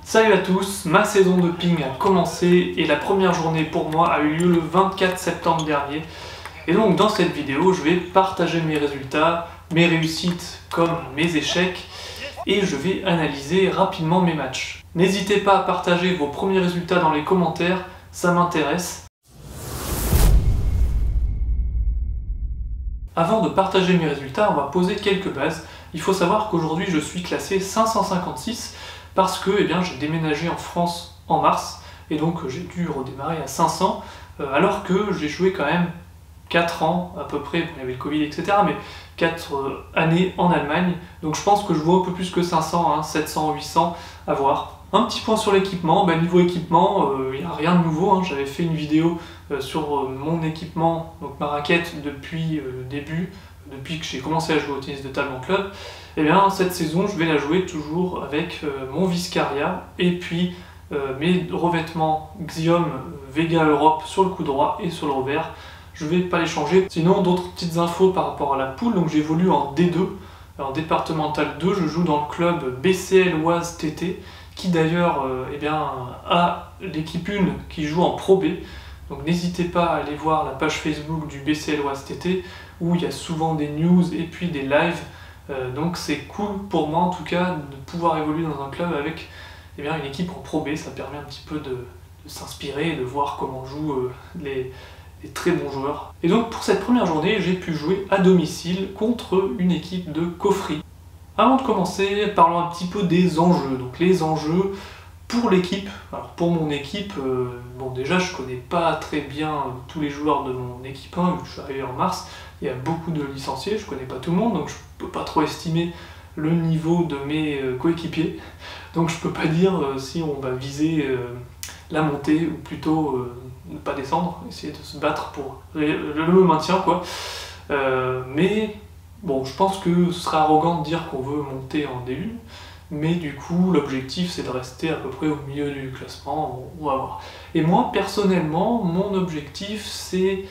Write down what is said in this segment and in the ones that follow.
Salut à tous, ma saison de ping a commencé et la première journée pour moi a eu lieu le 24 septembre dernier. Et donc dans cette vidéo, je vais partager mes résultats, mes réussites comme mes échecs, et je vais analyser rapidement mes matchs. N'hésitez pas à partager vos premiers résultats dans les commentaires, ça m'intéresse. Avant de partager mes résultats, on va poser quelques bases. Il faut savoir qu'aujourd'hui je suis classé 556 parce que j'ai déménagé en France en mars et donc j'ai dû redémarrer à 500 alors que j'ai joué quand même 4 ans à peu près, bon, il y avait le Covid etc, mais 4 années en Allemagne, donc je pense que je vaux un peu plus que 500, 700, 800 à voir. Un petit point sur l'équipement, niveau équipement, il n'y a rien de nouveau, j'avais fait une vidéo sur mon équipement, donc ma raquette depuis le début, depuis que j'ai commencé à jouer au tennis de table en club. Et bien cette saison je vais la jouer toujours avec mon Viscaria et puis mes revêtements Xiom Vega Europe sur le coup droit et sur le revers. Je vais pas les changer. Sinon d'autres petites infos par rapport à la poule, donc j'évolue en D2, en départemental 2, je joue dans le club BCL Oise TT, qui d'ailleurs a l'équipe 1 qui joue en Pro B. Donc n'hésitez pas à aller voir la page Facebook du BCL Oise TT, où il y a souvent des news et puis des lives. Donc c'est cool pour moi en tout cas de pouvoir évoluer dans un club avec une équipe en Pro B, ça permet un petit peu de s'inspirer et de voir comment jouent les très bons joueurs. Et donc pour cette première journée, j'ai pu jouer à domicile contre une équipe de Cofree. Avant de commencer, parlons un petit peu des enjeux. Donc les enjeux pour l'équipe, alors pour mon équipe, déjà je connais pas très bien tous les joueurs de mon équipe 1, vu que je suis arrivé en mars, il y a beaucoup de licenciés, je connais pas tout le monde, donc je peux pas trop estimer le niveau de mes coéquipiers, donc je peux pas dire si on va viser la montée ou plutôt ne pas descendre, essayer de se battre pour le maintien quoi. Mais bon, je pense que ce serait arrogant de dire qu'on veut monter en D1, mais du coup l'objectif c'est de rester à peu près au milieu du classement, on va voir. Et moi personnellement, mon objectif c'est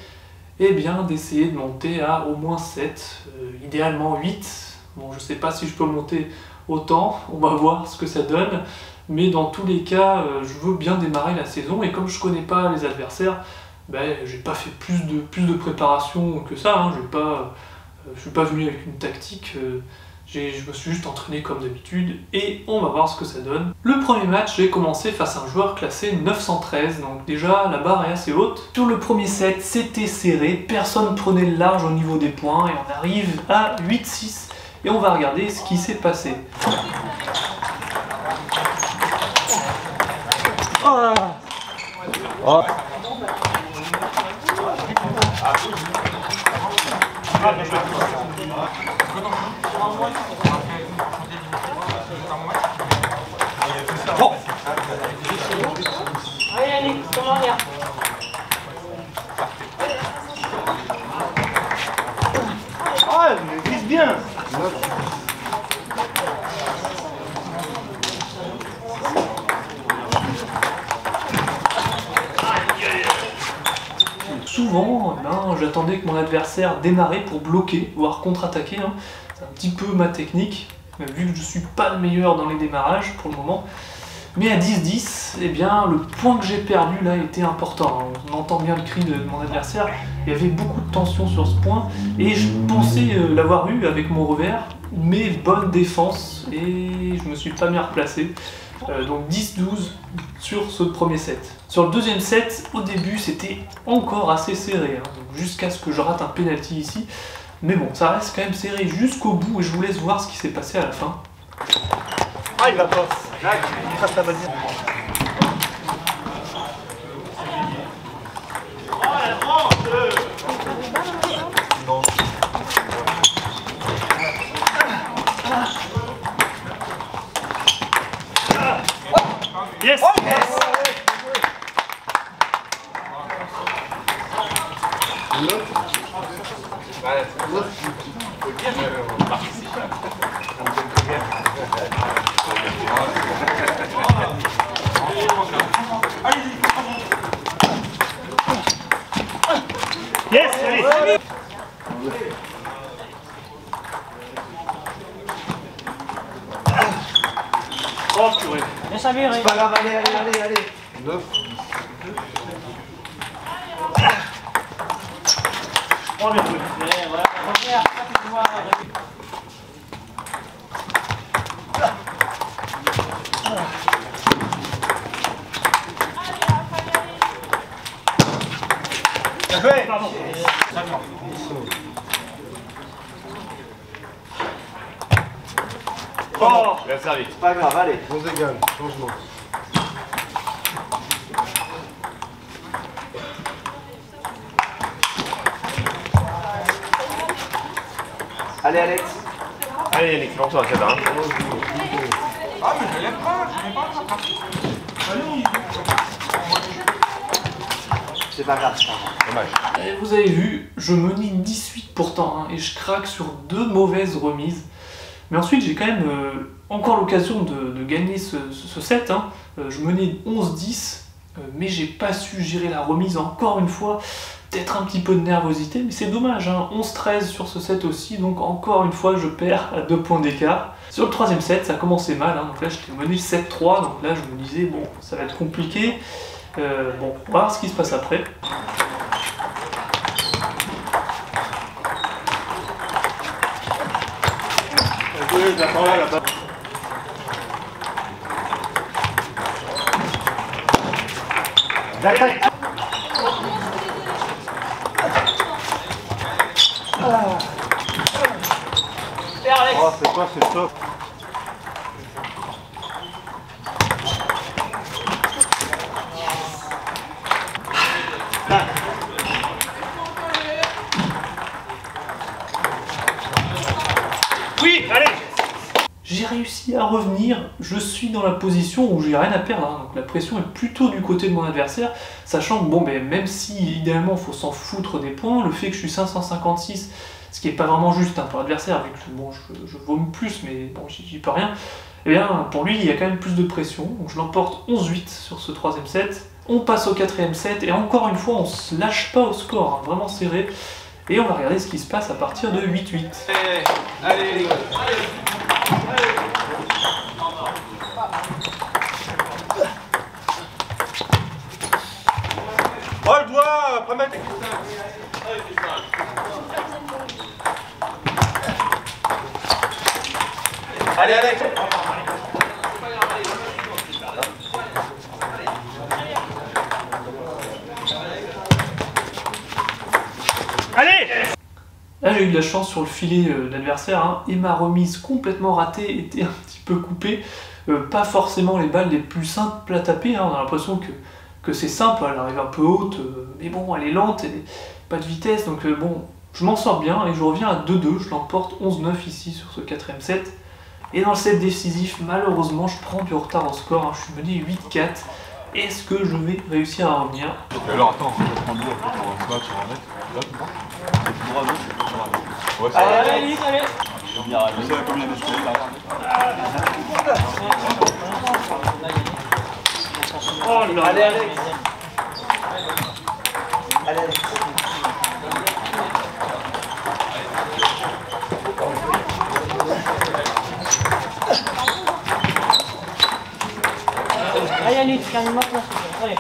d'essayer de monter à au moins 7, idéalement 8. Bon, je sais pas si je peux monter autant, on va voir ce que ça donne, mais dans tous les cas, je veux bien démarrer la saison, et comme je connais pas les adversaires, j'ai pas fait plus de préparation que ça, je suis pas venu avec une tactique, je me suis juste entraîné comme d'habitude, et on va voir ce que ça donne. Le premier match, j'ai commencé face à un joueur classé 913, donc déjà la barre est assez haute. Sur le premier set, c'était serré, personne prenait le large au niveau des points, et on arrive à 8-6, et on va regarder ce qui s'est passé. Allez Yannick, comment dire? Ah, mais vise bien. Souvent, j'attendais que mon adversaire démarrait pour bloquer, voire contre-attaquer. C'est un petit peu ma technique, vu que je suis pas le meilleur dans les démarrages pour le moment. Mais à 10-10, le point que j'ai perdu là était important. On entend bien le cri de mon adversaire, il y avait beaucoup de tension sur ce point, et je pensais l'avoir eu avec mon revers, mais bonne défense, et je me suis pas bien replacé. Donc 10-12 sur ce premier set. Sur le deuxième set, au début c'était encore assez serré, jusqu'à ce que je rate un penalty ici. Mais bon, ça reste quand même serré jusqu'au bout, et je vous laisse voir ce qui s'est passé à la fin. Ah, il va pas. Trace la balle. Yes! Yes! Yes, allez. Oh purée. Laisse allez, C'est pas grave, allez. 9. Oh, bien joué. Voilà, reviens, ça fait pouvoir. Bien joué. Pardon. Oh, Bien servi. c'est pas grave, allez. 11 égales, changement. Allez, Alex. Allez Yannick, c'est pour toi, c'est ça. Ah, mais je l'aime pas, c'est pas grave, c'est pas grave. Dommage. Et vous avez vu, je menais 18 pourtant, hein, et je craque sur 2 mauvaises remises. Mais ensuite, j'ai quand même encore l'occasion de gagner ce set. Hein. Je menais 11-10, mais j'ai pas su gérer la remise encore une fois. Peut-être un petit peu de nervosité, mais c'est dommage. Hein. 11-13 sur ce set aussi, donc encore une fois, je perds à 2 points d'écart. Sur le troisième set, ça commençait mal. Hein. Donc là, j'étais mené 7-3, donc là, je me disais, bon, ça va être compliqué. Bon, on va voir ce qui se passe après. J'attaque. Oh, c'est quoi, c'est top. Oui, allez. J'ai réussi à revenir, je suis dans la position où j'ai rien à perdre, hein. Donc la pression est plutôt du côté de mon adversaire, sachant que bon, ben, même si idéalement il faut s'en foutre des points, le fait que je suis 556, ce qui est pas vraiment juste hein, pour l'adversaire, vu que bon, je vaume plus, mais bon, j'y peux rien, et bien pour lui il y a quand même plus de pression, donc je l'emporte 11-8 sur ce troisième set, on passe au quatrième set, et encore une fois on se lâche pas au score, hein, vraiment serré, et on va regarder ce qui se passe à partir de 8-8. Allez, les gars. Oh, le doigt, après mettre. Allez, Alex. Allez. Là j'ai eu de la chance sur le filet de l'adversaire, hein, et ma remise complètement ratée était un petit peu coupée. Pas forcément les balles les plus simples à taper, hein, on a l'impression que c'est simple, elle arrive un peu haute, mais bon elle est lente, et pas de vitesse, donc bon, je m'en sors bien et je reviens à 2-2, je l'emporte 11-9 ici sur ce quatrième set. Et dans le set décisif, malheureusement je prends du retard au score, hein, je suis mené 8-4. Est-ce que je vais réussir à revenir? Alors attends, on va prendre l'eau après pour un match, on va mettre. Là, tu vois. C'est tout droit à gauche. Ouais, ça va. Allez, vite, allez. Vous savez combien d'escaliers là? Oh là. Allez, Alex. Allez, Alex. Allez, allez, calme-moi, allez.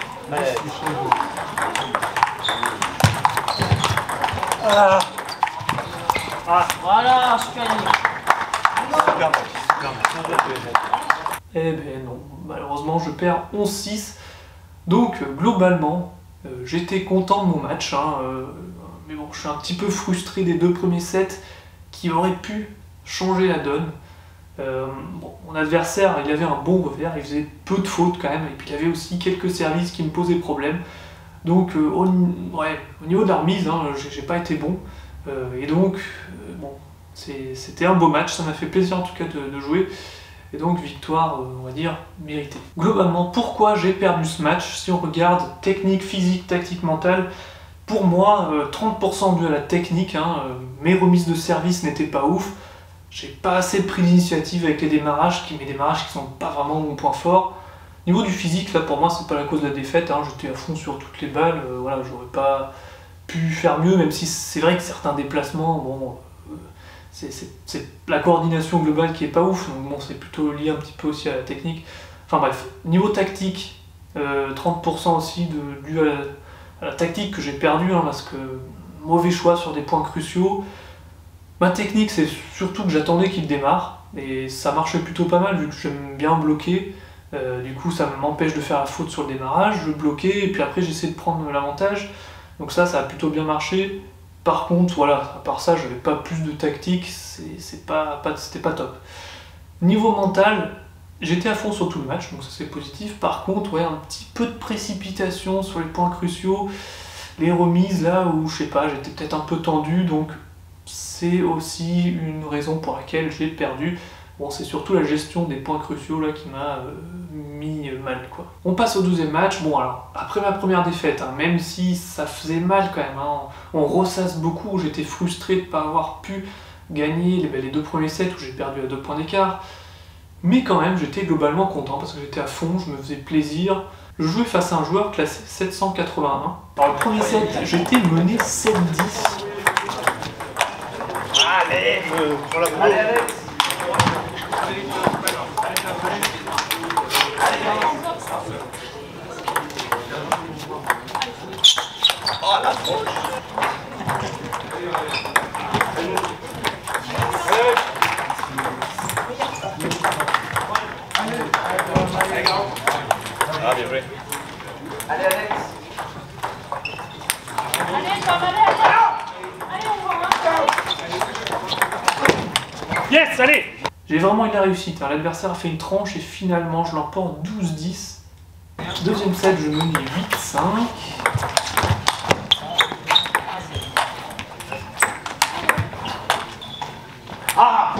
Ah, voilà, super Yannick. Eh ben non, malheureusement je perds 11-6. Donc globalement, j'étais content de mon match, hein, mais bon, je suis un petit peu frustré des 2 premiers sets qui auraient pu changer la donne. Bon, mon adversaire, il avait un bon revers, il faisait peu de fautes quand même, et puis il avait aussi quelques services qui me posaient problème. Donc au niveau de la remise, hein, j'ai pas été bon, et donc bon, c'était un beau match, ça m'a fait plaisir en tout cas de jouer. Et donc victoire, on va dire, méritée. Globalement, pourquoi j'ai perdu ce match? Si on regarde technique, physique, tactique, mentale, pour moi, 30% dû à la technique, hein, mes remises de service n'étaient pas ouf, j'ai pas assez pris d'initiative avec les démarrages, mes démarrages qui sont pas vraiment mon point fort. Niveau du physique, là pour moi c'est pas la cause de la défaite, hein, j'étais à fond sur toutes les balles, voilà, j'aurais pas pu faire mieux, même si c'est vrai que certains déplacements, bon, c'est la coordination globale qui est pas ouf, donc bon, c'est plutôt lié un petit peu aussi à la technique. Enfin bref, niveau tactique, 30% aussi dû à la tactique que j'ai perdue, hein, parce que mauvais choix sur des points cruciaux. Ma technique, c'est surtout que j'attendais qu'il démarre, et ça marchait plutôt pas mal vu que j'aime bien bloquer. Du coup, ça m'empêche de faire la faute sur le démarrage, je bloquais, et puis après j'essaie de prendre l'avantage. Donc ça a plutôt bien marché. Par contre, voilà, à part ça, j'avais pas plus de tactique, c'était pas top. Niveau mental, j'étais à fond sur tout le match, donc ça c'est positif. Par contre, ouais, un petit peu de précipitation sur les points cruciaux, les remises là où, je sais pas, j'étais peut-être un peu tendu, donc c'est aussi une raison pour laquelle j'ai perdu. Bon, c'est surtout la gestion des points cruciaux là qui m'a mis mal, quoi. On passe au 12e match. Bon, alors, après ma première défaite, hein, même si ça faisait mal quand même, hein, on ressasse beaucoup, j'étais frustré de ne pas avoir pu gagner les 2 premiers sets où j'ai perdu à 2 points d'écart. Mais quand même, j'étais globalement content parce que j'étais à fond, je me faisais plaisir. Je jouais face à un joueur classé 781. Alors, le premier set, j'étais mené 7-10. Allez, Allez, Alex. oh la tronche. Ah, bien joué. Allez, Alex. Yes, allez! J'ai vraiment eu la réussite, hein. L'adversaire a fait une tranche et finalement je l'emporte 12-10. Deuxième set, je menais 8-5. Ah,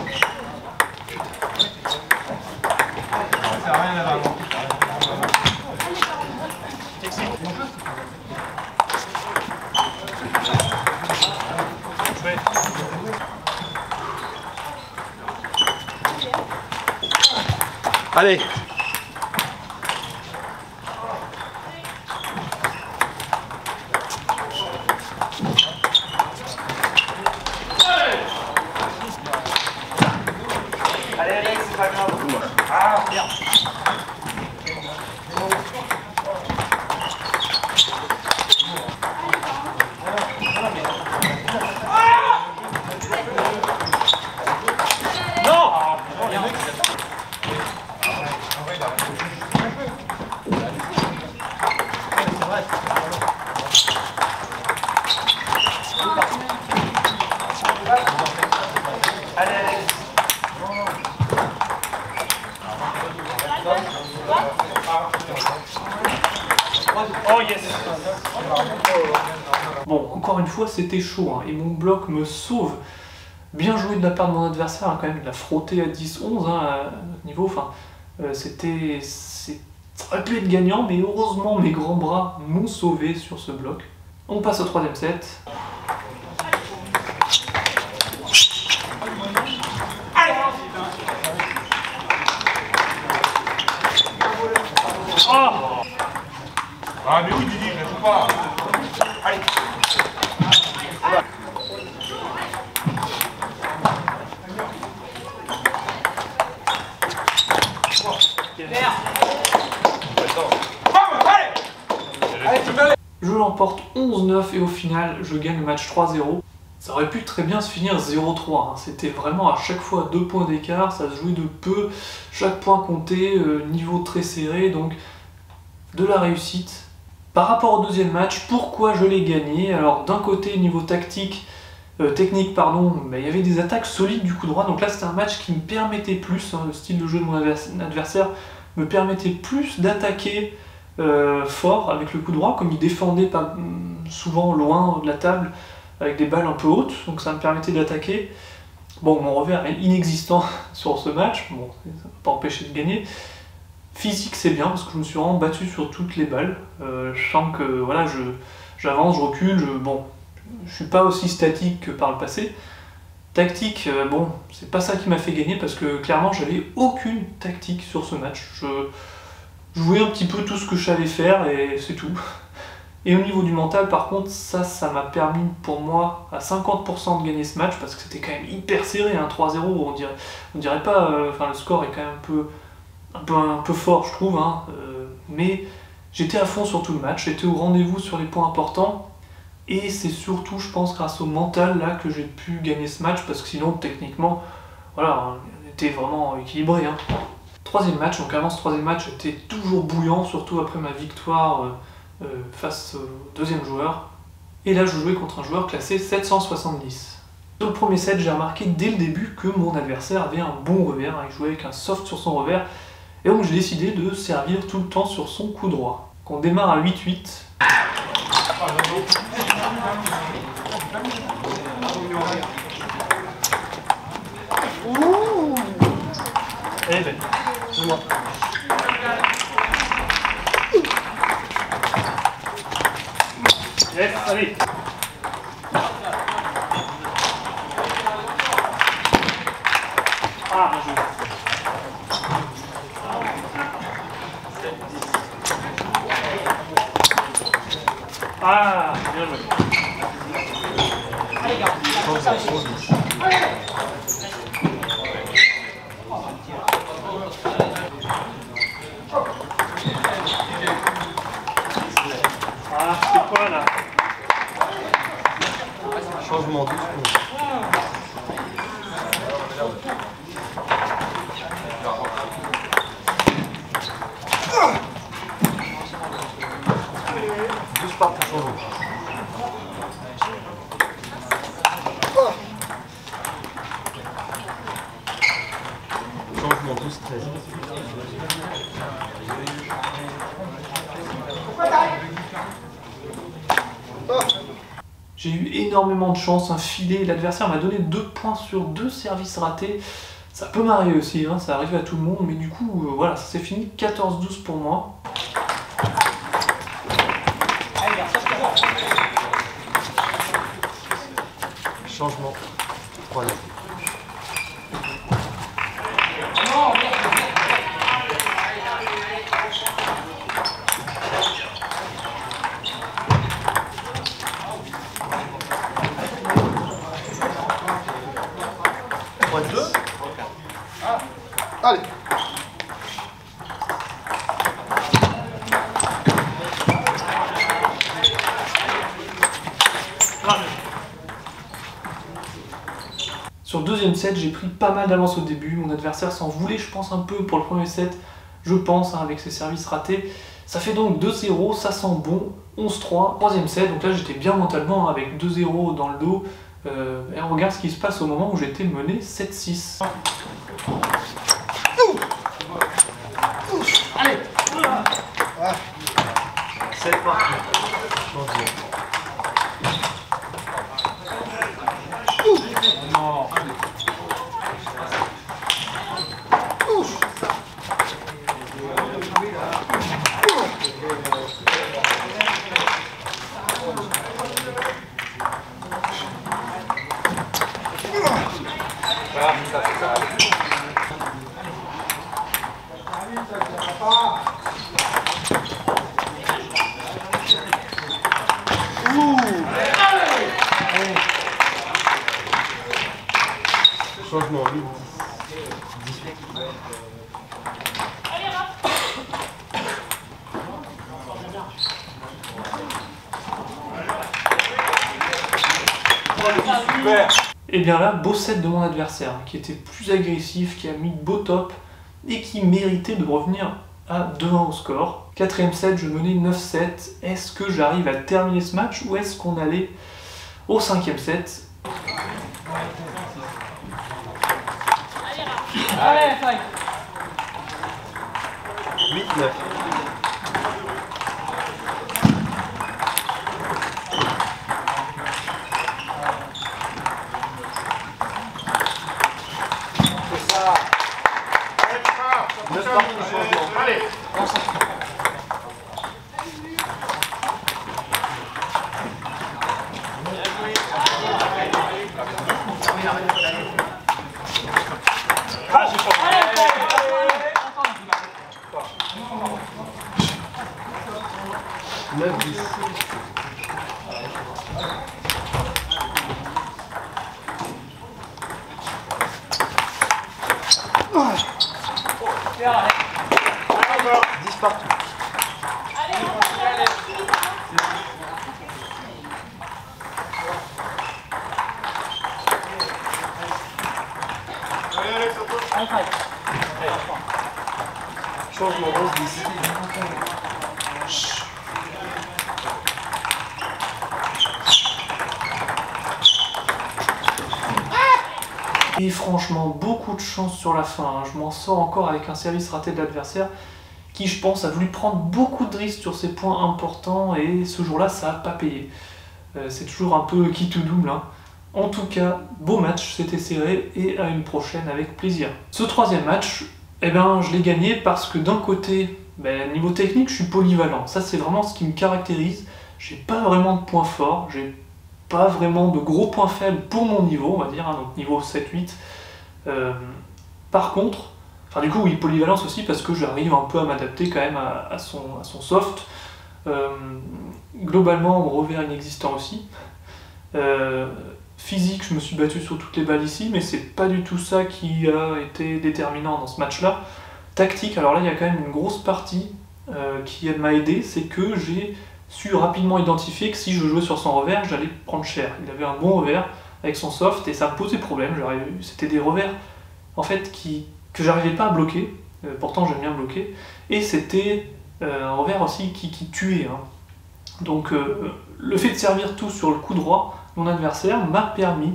allez. Allez, Alex, c'est pas grave. Ah, merde. Allez, Alex. Oh yes! Bon, encore une fois, c'était chaud, hein, et mon bloc me sauve. Bien joué de la part de mon adversaire, hein, quand même, de la frotter à 10-11 hein, à notre niveau. Enfin, ça aurait pu être gagnant, mais heureusement, mes grands bras m'ont sauvé sur ce bloc. On passe au 3e set. Oh! Ah, mais oui, Didi, je ne pas. Allez. Je l'emporte 11-9 et au final, je gagne le match 3-0. Ça aurait pu très bien se finir 0-3, hein. C'était vraiment à chaque fois 2 points d'écart, ça se jouait de peu, chaque point comptait, niveau très serré, donc de la réussite. Par rapport au deuxième match, pourquoi je l'ai gagné? Alors d'un côté, niveau technique, il y avait des attaques solides du coup droit, donc là c'était un match qui me permettait plus, hein, le style de jeu de mon adversaire me permettait plus d'attaquer fort avec le coup droit, comme il défendait pas, souvent loin de la table, avec des balles un peu hautes, donc ça me permettait d'attaquer. Bon, mon revers est inexistant sur ce match, bon, ça ne va pas empêcher de gagner. Physique, c'est bien, parce que je me suis vraiment battu sur toutes les balles. Je sens que, voilà, j'avance, je recule, bon, je suis pas aussi statique que par le passé. Tactique, bon, c'est pas ça qui m'a fait gagner, parce que clairement, j'avais aucune tactique sur ce match. Je jouais un petit peu tout ce que je savais faire, et c'est tout. Et au niveau du mental, par contre, ça m'a permis pour moi à 50% de gagner ce match, parce que c'était quand même hyper serré, hein, 3-0, on dirait pas, enfin le score est quand même un peu un peu fort, je trouve, hein, mais j'étais à fond sur tout le match, j'étais au rendez-vous sur les points importants, et c'est surtout, je pense, grâce au mental là que j'ai pu gagner ce match, parce que sinon, techniquement, voilà, on était vraiment équilibré. Hein. Troisième match, donc avant ce troisième match, j'étais toujours bouillant, surtout après ma victoire face au deuxième joueur. Et là, je jouais contre un joueur classé 770. Dans le premier set, j'ai remarqué dès le début que mon adversaire avait un bon revers, hein, il jouait avec un soft sur son revers, et donc j'ai décidé de servir tout le temps sur son coup droit. Donc on démarre à 8-8. Eh ben, c'est moi. Yes, allez. Ah, bien joué. Ah, bien joué. Ah, c'est quoi là? Changement de Juste par pour changer. Changement 12-13. J'ai eu énormément de chance, un filet, l'adversaire m'a donné 2 points sur 2 services ratés. Ça peut m'arriver aussi, hein, ça arrive à tout le monde, mais du coup, voilà, ça s'est fini 14-12 pour moi. Changement 3-9. Allez. Sur le deuxième set, j'ai pris pas mal d'avance au début. Mon adversaire s'en voulait, je pense, un peu pour le premier set. Je pense, hein, avec ses services ratés. Ça fait donc 2-0, ça sent bon. 11-3. Troisième set, donc là j'étais bien mentalement, hein, avec 2-0 dans le dos. Et on regarde ce qui se passe au moment où j'étais mené 7-6. Allez. C'est parti. Non. Changement 8. Et bien là, beau set de mon adversaire, hein, qui était plus agressif, qui a mis de beaux tops et qui méritait de revenir à 2-1 au score. Quatrième set, je menais 9-7. Est-ce que j'arrive à terminer ce match ou est-ce qu'on allait au cinquième set? Allez, fight. 8-9. C'est ça. 9 parties de changement. Allez. Ah, j'ai changé. Allez, 9-10. Allez. partout. Changement d'ose d'ici. Et franchement, beaucoup de chance sur la fin. Hein. Je m'en sors encore avec un service raté de l'adversaire qui, je pense, a voulu prendre beaucoup de risques sur ses points importants et ce jour-là, ça n'a pas payé. C'est toujours un peu qui tout double. Hein. En tout cas, beau match, c'était serré et à une prochaine avec plaisir. Ce troisième match, eh ben, je l'ai gagné parce que d'un côté, niveau technique, je suis polyvalent. Ça, c'est vraiment ce qui me caractérise. J'ai pas vraiment de points forts, j'ai pas vraiment de gros points faibles pour mon niveau, on va dire, hein, donc niveau 7-8. Par contre, du coup, oui, polyvalence aussi parce que j'arrive un peu à m'adapter quand même à son soft. Globalement, mon revers inexistant aussi. Physique, je me suis battu sur toutes les balles ici, mais c'est pas du tout ça qui a été déterminant dans ce match-là. Tactique, alors là, il y a quand même une grosse partie qui m'a aidé, c'est que j'ai su rapidement identifier que si je jouais sur son revers, j'allais prendre cher. Il avait un bon revers avec son soft et ça me posait problème. C'était des revers en fait que j'arrivais pas à bloquer, pourtant j'aime bien bloquer, et c'était un revers aussi qui tuait. Hein. Donc le fait de servir tout sur le coup droit, mon adversaire m'a permis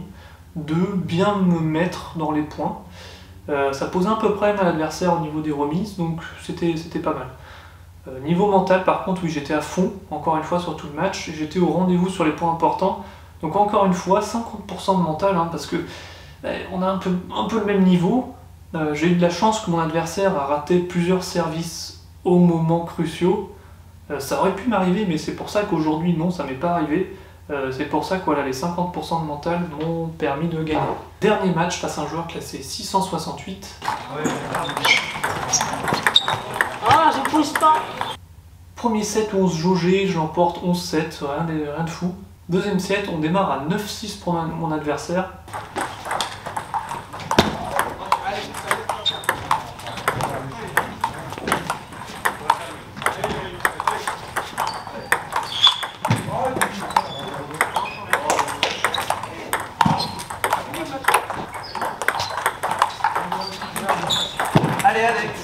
de bien me mettre dans les points. Ça posait un peu problème à l'adversaire au niveau des remises, donc c'était pas mal. Niveau mental, par contre, oui, j'étais à fond, encore une fois, sur tout le match, j'étais au rendez-vous sur les points importants, donc encore une fois, 50% de mental, hein, parce que on a un peu le même niveau. J'ai eu de la chance que mon adversaire a raté plusieurs services au moment cruciaux. Ça aurait pu m'arriver, mais c'est pour ça qu'aujourd'hui, non, ça m'est pas arrivé. C'est pour ça que voilà, les 50% de mental m'ont permis de gagner. Dernier match face à un joueur classé 668. Ah, je pousse pas. Premier set où on se jaugeait, je l'emporte 11-7, rien de fou. Deuxième set, on démarre à 9-6 pour mon adversaire. Allez, Alex.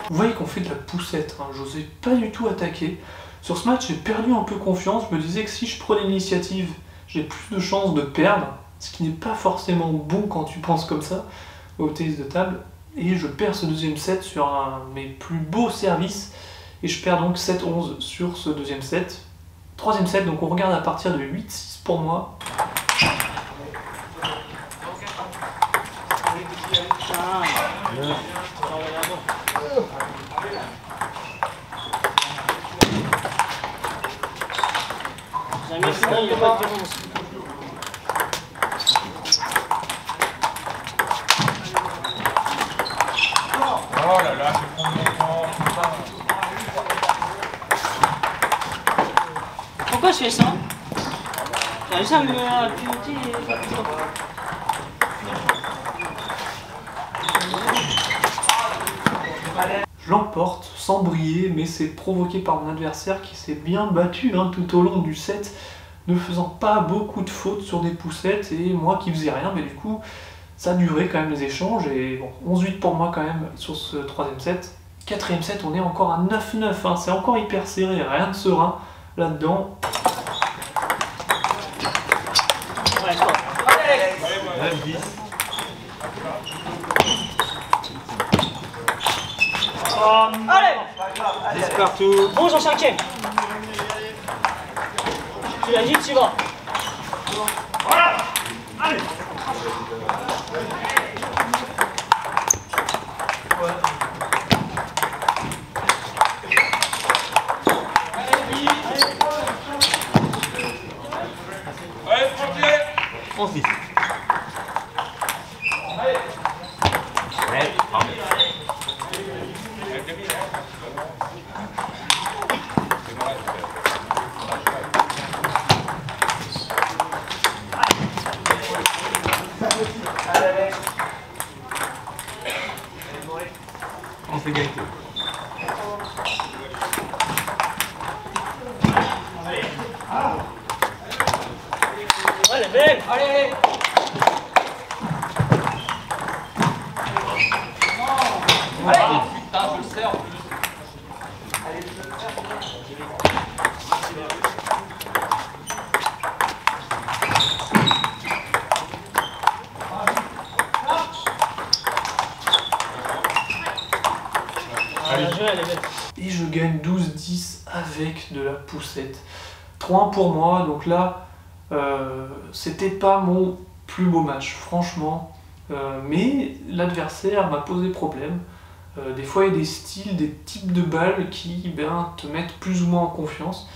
Vous voyez qu'on fait de la poussette, hein. J'osais pas du tout attaquer. Sur ce match, j'ai perdu un peu confiance, je me disais que si je prenais l'initiative, j'ai plus de chances de perdre, ce qui n'est pas forcément bon quand tu penses comme ça, au tennis de table. Et je perds ce deuxième set sur un de mes plus beaux services, et je perds donc 7-11 sur ce deuxième set. Troisième set, donc on regarde à partir de 8-6 pour moi. Jamais fini, il n'y a pas de différence. Oh là là, je vais prendre mon temps. Pourquoi je fais ça? J'ai réussi à me piloter. Je l'emporte sans briller, mais c'est provoqué par mon adversaire qui s'est bien battu tout au long du set, ne faisant pas beaucoup de fautes sur des poussettes, et moi qui faisais rien, mais du coup, ça a duré quand même les échanges, et bon, 11-8 pour moi quand même sur ce troisième set. Quatrième set, on est encore à 9-9, hein, c'est encore hyper serré, rien de serein là-dedans. Ouais, quoi. 9-10. Allez! 10 partout. Bon, j'en cinquième. Tu l'as dit, tu vas. Allez, tranquille. 11-10. On fait égalité. Allez, belle. Allez, allez. Allez. Putain, je le sers en plus. Et je gagne 12-10 avec de la poussette. 3-1 pour moi, donc là, c'était pas mon plus beau match, franchement. Mais l'adversaire m'a posé problème. Des fois, il y a des styles, des types de balles qui te mettent plus ou moins en confiance.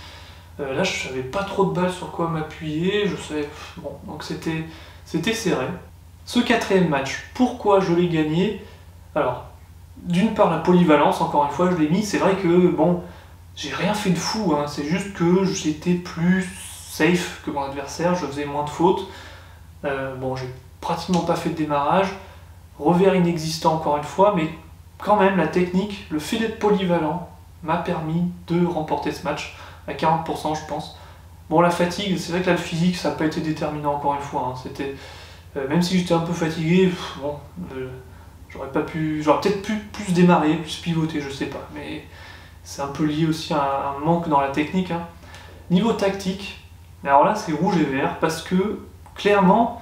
Là, je savais pas trop de balles sur quoi m'appuyer, je savais... Bon, donc c'était serré. Ce quatrième match, pourquoi je l'ai gagné? Alors, d'une part la polyvalence, encore une fois je l'ai mis, c'est vrai que bon, j'ai rien fait de fou, hein, c'est juste que j'étais plus safe que mon adversaire, je faisais moins de fautes. Bon, j'ai pratiquement pas fait de démarrage, revers inexistant encore une fois, mais quand même la technique, le fait d'être polyvalent m'a permis de remporter ce match à 40% je pense. Bon, la fatigue, c'est vrai que là le physique ça n'a pas été déterminant encore une fois, hein, c'était... même si j'étais un peu fatigué, bon... J'aurais peut-être pu plus démarrer, plus pivoter, je sais pas, mais c'est un peu lié aussi à un manque dans la technique. Hein. Niveau tactique, alors là c'est rouge et vert, parce que clairement,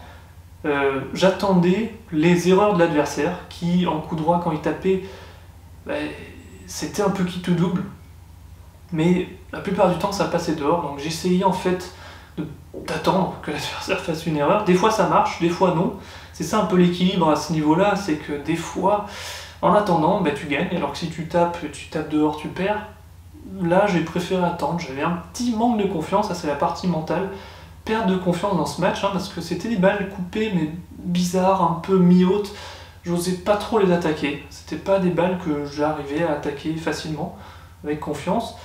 j'attendais les erreurs de l'adversaire, qui en coup droit quand il tapait, c'était un peu qui te double, mais la plupart du temps ça passait dehors, donc j'essayais en fait d'attendre que l'adversaire fasse une erreur. Des fois ça marche, des fois non. C'est ça un peu l'équilibre à ce niveau-là, c'est que des fois, en attendant, tu gagnes, alors que si tu tapes dehors, tu perds. Là, j'ai préféré attendre, j'avais un petit manque de confiance, ça c'est la partie mentale, perte de confiance dans ce match, hein, parce que c'était des balles coupées, mais bizarres, un peu mi-hautes, j'osais pas trop les attaquer, c'était pas des balles que j'arrivais à attaquer facilement, avec confiance.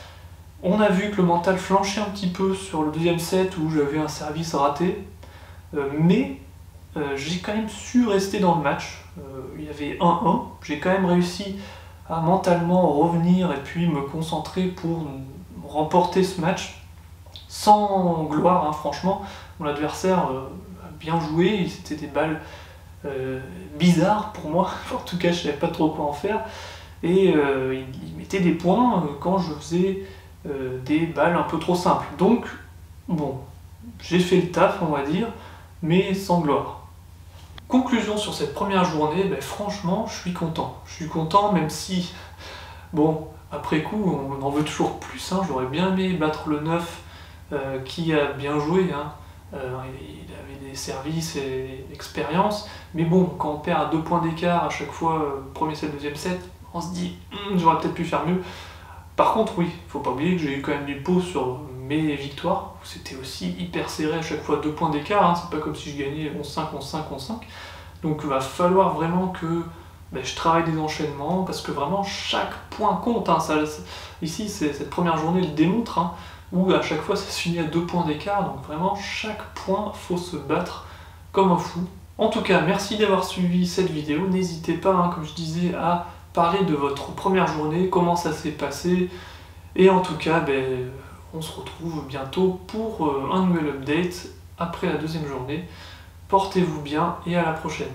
On a vu que le mental flanchait un petit peu sur le deuxième set, où j'avais un service raté, mais j'ai quand même su rester dans le match. Il y avait 1-1, j'ai quand même réussi à mentalement revenir et puis me concentrer pour remporter ce match sans gloire, hein, franchement. Mon adversaire a bien joué, c'était des balles bizarres pour moi, en tout cas je savais pas trop quoi en faire, et il mettait des points quand je faisais des balles un peu trop simples. Donc bon, j'ai fait le taf on va dire, mais sans gloire. Conclusion sur cette première journée, franchement, je suis content. Je suis content même si, bon, après coup, on en veut toujours plus. Hein. J'aurais bien aimé battre le 9 qui a bien joué. Hein. Il avait des services et l'expérience. Mais bon, quand on perd à 2 points d'écart à chaque fois, premier set, deuxième set, on se dit, j'aurais peut-être pu faire mieux. Par contre, oui, faut pas oublier que j'ai eu quand même du pot sur mes victoires. C'était aussi hyper serré à chaque fois, 2 points d'écart, hein. C'est pas comme si je gagnais 11-5, 11-5, 11-5. Donc il va falloir vraiment que je travaille des enchaînements, parce que vraiment chaque point compte. Hein. Ici, cette première journée le démontre, hein, où à chaque fois ça se finit à 2 points d'écart, donc vraiment chaque point, faut se battre comme un fou. En tout cas, merci d'avoir suivi cette vidéo. N'hésitez pas, hein, comme je disais, à parler de votre première journée, comment ça s'est passé, et en tout cas, on se retrouve bientôt pour un nouvel update après la deuxième journée. Portez-vous bien et à la prochaine.